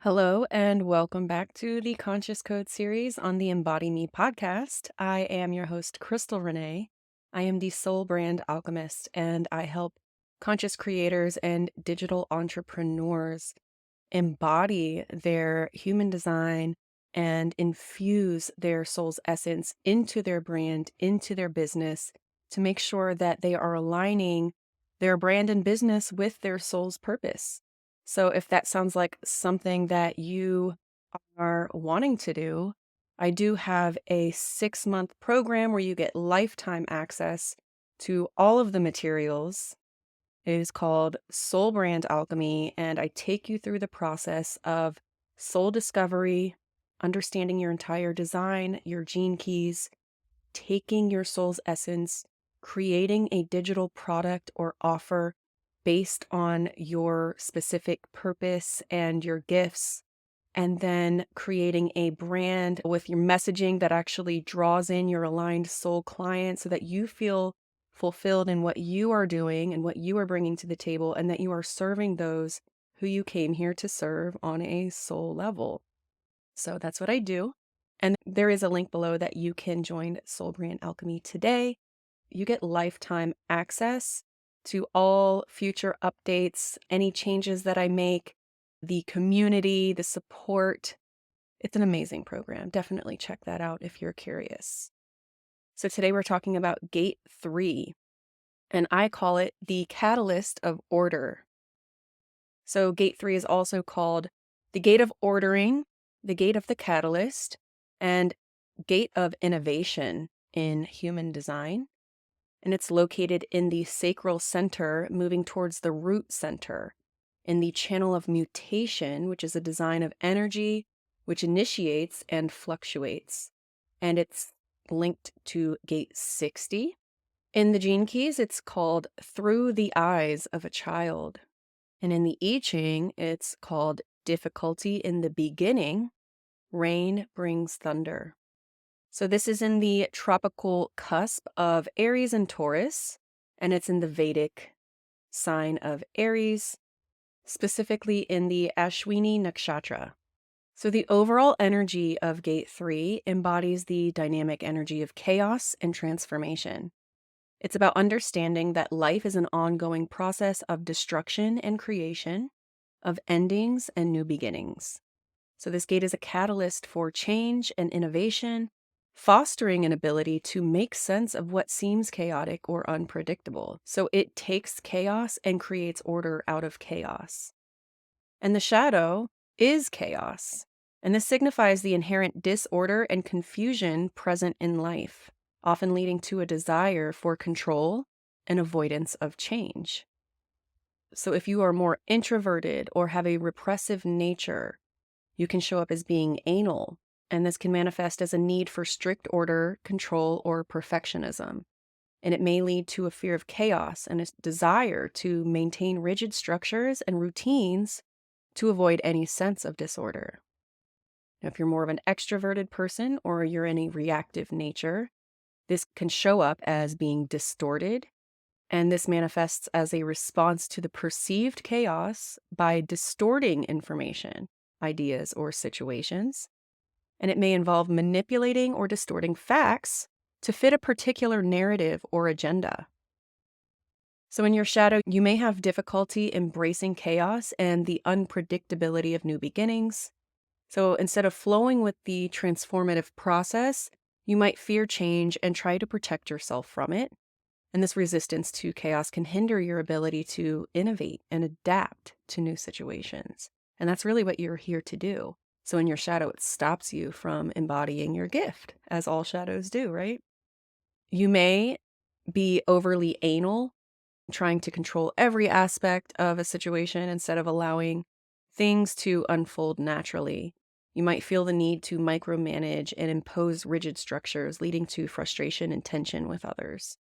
Hello, and welcome back to the Conscious Code series on the Embody Me podcast. I am your host, Crystal Renae. I am the soul brand alchemist, and I help conscious creators and digital entrepreneurs embody their human design and infuse their soul's essence into their brand, into their business, to make sure that they are aligning their brand and business with their soul's purpose. So if that sounds like something that you are wanting to do, I do have a 6-month program where you get lifetime access to all of the materials. It is called Soul Brand Alchemy, and I take you through the process of soul discovery, understanding your entire design, your gene keys, taking your soul's essence, creating a digital product or offer based on your specific purpose and your gifts, and then creating a brand with your messaging that actually draws in your aligned soul client so that you feel fulfilled in what you are doing and what you are bringing to the table, and that you are serving those who you came here to serve on a soul level. So that's what I do. And there is a link below that you can join Soul Brand Alchemy today. You get lifetime access to all future updates, any changes that I make, the community, the support. It's an amazing program. Definitely check that out if you're curious. So today we're talking about Gate 3, and I call it the catalyst of order. So Gate 3 is also called the Gate of Ordering, the Gate of the Catalyst, and Gate of Innovation in human design. And it's located in the sacral center, moving towards the root center, in the channel of mutation, which is a design of energy, which initiates and fluctuates. And it's linked to Gate 60. In the gene keys, it's called Through the Eyes of a Child. And in the I Ching, it's called Difficulty in the Beginning. Rain brings thunder. So this is in the tropical cusp of Aries and Taurus, and it's in the Vedic sign of Aries, specifically in the Ashwini Nakshatra. So the overall energy of Gate 3 embodies the dynamic energy of chaos and transformation. It's about understanding that life is an ongoing process of destruction and creation, of endings and new beginnings. So this gate is a catalyst for change and innovation, fostering an ability to make sense of what seems chaotic or unpredictable. So it takes chaos and creates order out of chaos. And the shadow is chaos. And this signifies the inherent disorder and confusion present in life, often leading to a desire for control and avoidance of change. So if you are more introverted or have a repressive nature, you can show up as being anal, and this can manifest as a need for strict order, control, or perfectionism. And it may lead to a fear of chaos and a desire to maintain rigid structures and routines to avoid any sense of disorder. Now, if you're more of an extroverted person or you're in a reactive nature, this can show up as being distorted, and this manifests as a response to the perceived chaos by distorting information, ideas, or situations. And it may involve manipulating or distorting facts to fit a particular narrative or agenda. So in your shadow, you may have difficulty embracing chaos and the unpredictability of new beginnings. So instead of flowing with the transformative process, you might fear change and try to protect yourself from it. And this resistance to chaos can hinder your ability to innovate and adapt to new situations. And that's really what you're here to do. So in your shadow, it stops you from embodying your gift, as all shadows do, right? You may be overly anal, trying to control every aspect of a situation instead of allowing things to unfold naturally. You might feel the need to micromanage and impose rigid structures, leading to frustration and tension with others.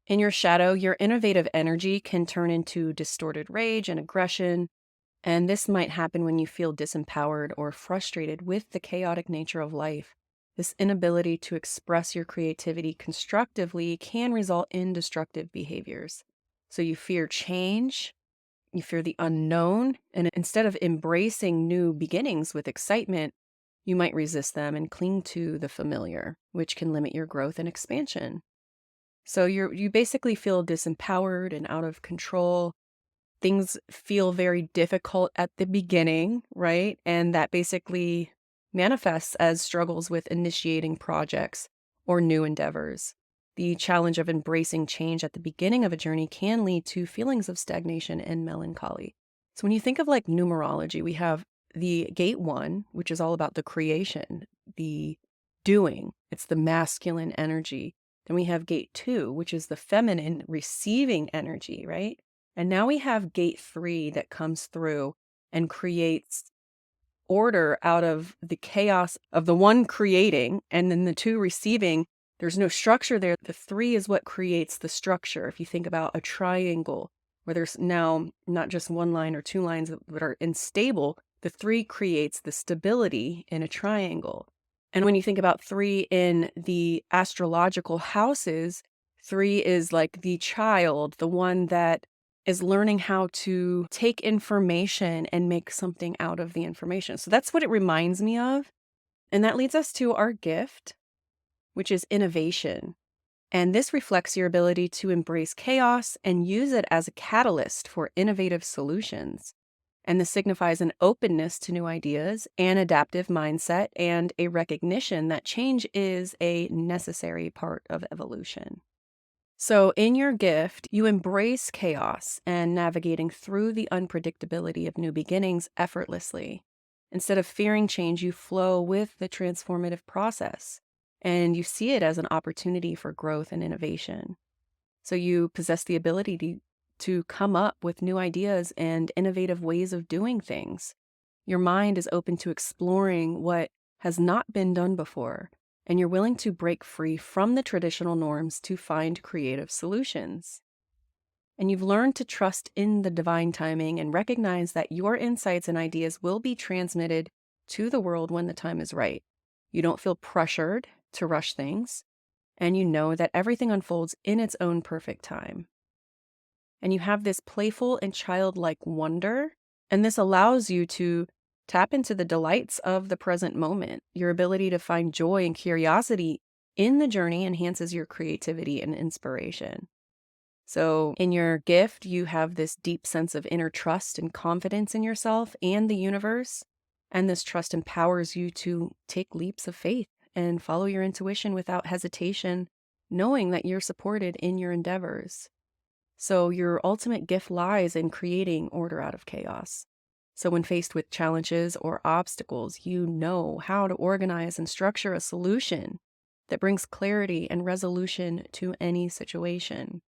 In your shadow, your innovative energy can turn into distorted rage and aggression, and this might happen when you feel disempowered or frustrated with the chaotic nature of life. This inability to express your creativity constructively can result in destructive behaviors. So you fear change, You fear the unknown, and instead of embracing new beginnings with excitement, you might resist them and cling to the familiar, which can limit your growth and expansion. So you basically feel disempowered and out of control. Things feel very difficult at the beginning, right? And that basically manifests as struggles with initiating projects or new endeavors. The challenge of embracing change at the beginning of a journey can lead to feelings of stagnation and melancholy. So when you think of like numerology, we have the gate 1, which is all about the creation, the doing. It's the masculine energy. Then we have gate 2, which is the feminine receiving energy, right? And now we have gate 3 that comes through and creates order out of the chaos of the one creating and then the 2 receiving. There's no structure there. The 3 is what creates the structure. If you think about a triangle where there's now not just one line or 2 lines that are unstable, the 3 creates the stability in a triangle. And when you think about 3 in the astrological houses, 3 is like the child, the one that is learning how to take information and make something out of the information. So that's what it reminds me of. And that leads us to our gift, which is innovation. And this reflects your ability to embrace chaos and use it as a catalyst for innovative solutions. And this signifies an openness to new ideas, an adaptive mindset, and a recognition that change is a necessary part of evolution. So in your gift, you embrace chaos and navigating through the unpredictability of new beginnings effortlessly. Instead of fearing change, you flow with the transformative process, and you see it as an opportunity for growth and innovation. So you possess the ability to come up with new ideas and innovative ways of doing things. Your mind is open to exploring what has not been done before, and you're willing to break free from the traditional norms to find creative solutions. And you've learned to trust in the divine timing and recognize that your insights and ideas will be transmitted to the world when the time is right. You don't feel pressured to rush things, and you know that everything unfolds in its own perfect time. And you have this playful and childlike wonder, and this allows you to tap into the delights of the present moment. Your ability to find joy and curiosity in the journey enhances your creativity and inspiration. So in your gift, you have this deep sense of inner trust and confidence in yourself and the universe. And this trust empowers you to take leaps of faith and follow your intuition without hesitation, knowing that you're supported in your endeavors. So your ultimate gift lies in creating order out of chaos. So when faced with challenges or obstacles, you know how to organize and structure a solution that brings clarity and resolution to any situation.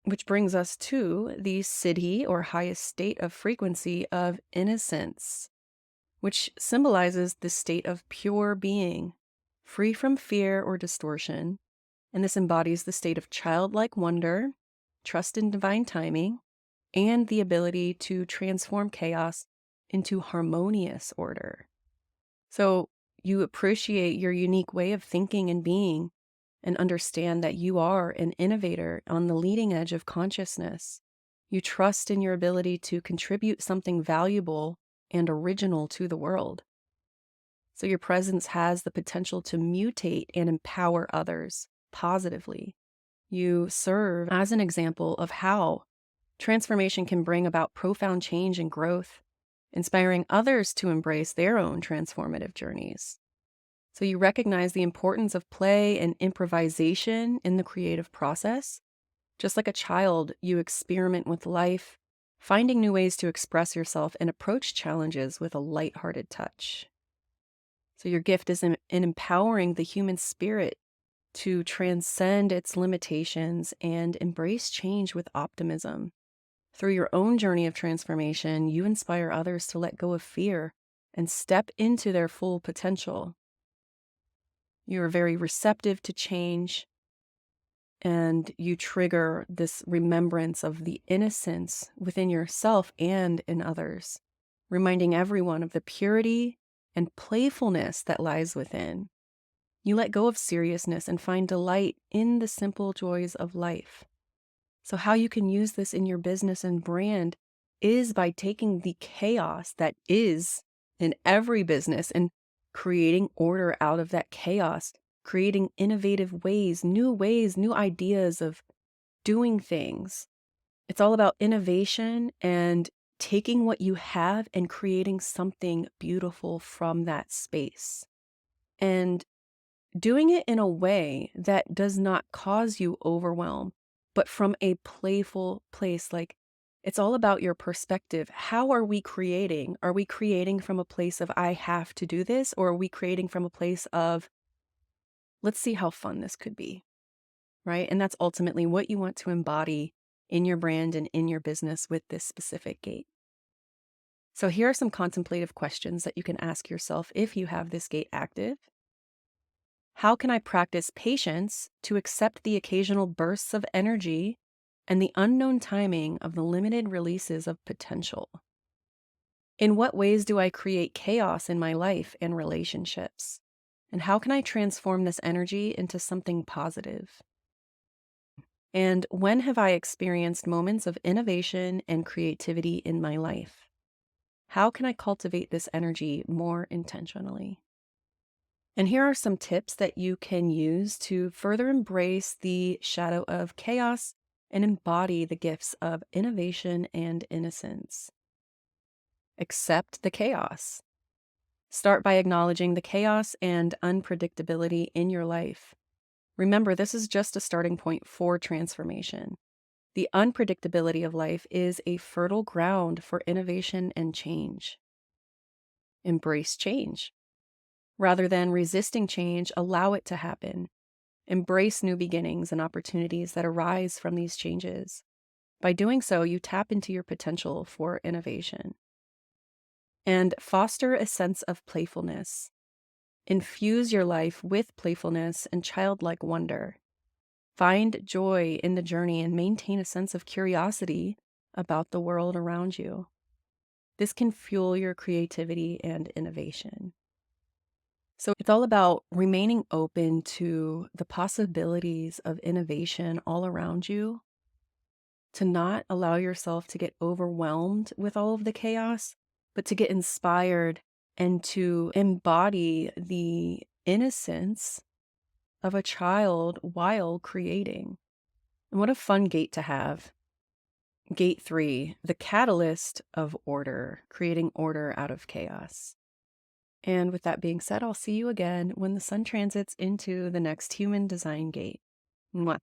Which brings us to the siddhi, or highest state of frequency, of innocence, which symbolizes the state of pure being, free from fear or distortion. And this embodies the state of childlike wonder, trust in divine timing, and the ability to transform chaos into harmonious order. So you appreciate your unique way of thinking and being, and understand that you are an innovator on the leading edge of consciousness. You trust in your ability to contribute something valuable and original to the world. So your presence has the potential to mutate and empower others positively. You serve as an example of how transformation can bring about profound change and growth, inspiring others to embrace their own transformative journeys. So you recognize the importance of play and improvisation in the creative process. Just like a child, you experiment with life, finding new ways to express yourself and approach challenges with a lighthearted touch. So your gift is in empowering the human spirit to transcend its limitations and embrace change with optimism. Through your own journey of transformation, you inspire others to let go of fear and step into their full potential. You are very receptive to change, and you trigger this remembrance of the innocence within yourself and in others, reminding everyone of the purity and playfulness that lies within. You let go of seriousness and find delight in the simple joys of life. So how you can use this in your business and brand is by taking the chaos that is in every business and creating order out of that chaos, creating innovative ways, new ideas of doing things. It's all about innovation and taking what you have and creating something beautiful from that space. And doing it in a way that does not cause you overwhelm, but from a playful place. Like, it's all about your perspective. How are we creating? Are we creating from a place of, I have to do this? Or are we creating from a place of, let's see how fun this could be, right? And that's ultimately what you want to embody in your brand and in your business with this specific gate. So here are some contemplative questions that you can ask yourself if you have this gate active. How can I practice patience to accept the occasional bursts of energy and the unknown timing of the limited releases of potential? In what ways do I create chaos in my life and relationships? And how can I transform this energy into something positive? And when have I experienced moments of innovation and creativity in my life? How can I cultivate this energy more intentionally? And here are some tips that you can use to further embrace the shadow of chaos and embody the gifts of innovation and innocence. Accept the chaos. Start by acknowledging the chaos and unpredictability in your life. Remember, this is just a starting point for transformation. The unpredictability of life is a fertile ground for innovation and change. Embrace change. Rather than resisting change, allow it to happen. Embrace new beginnings and opportunities that arise from these changes. By doing so, you tap into your potential for innovation. And foster a sense of playfulness. Infuse your life with playfulness and childlike wonder. Find joy in the journey and maintain a sense of curiosity about the world around you. This can fuel your creativity and innovation. So it's all about remaining open to the possibilities of innovation all around you, to not allow yourself to get overwhelmed with all of the chaos, but to get inspired and to embody the innocence of a child while creating. And what a fun gate to have. Gate 3, the catalyst of order, creating order out of chaos. And with that being said, I'll see you again when the sun transits into the next human design gate. Mwah.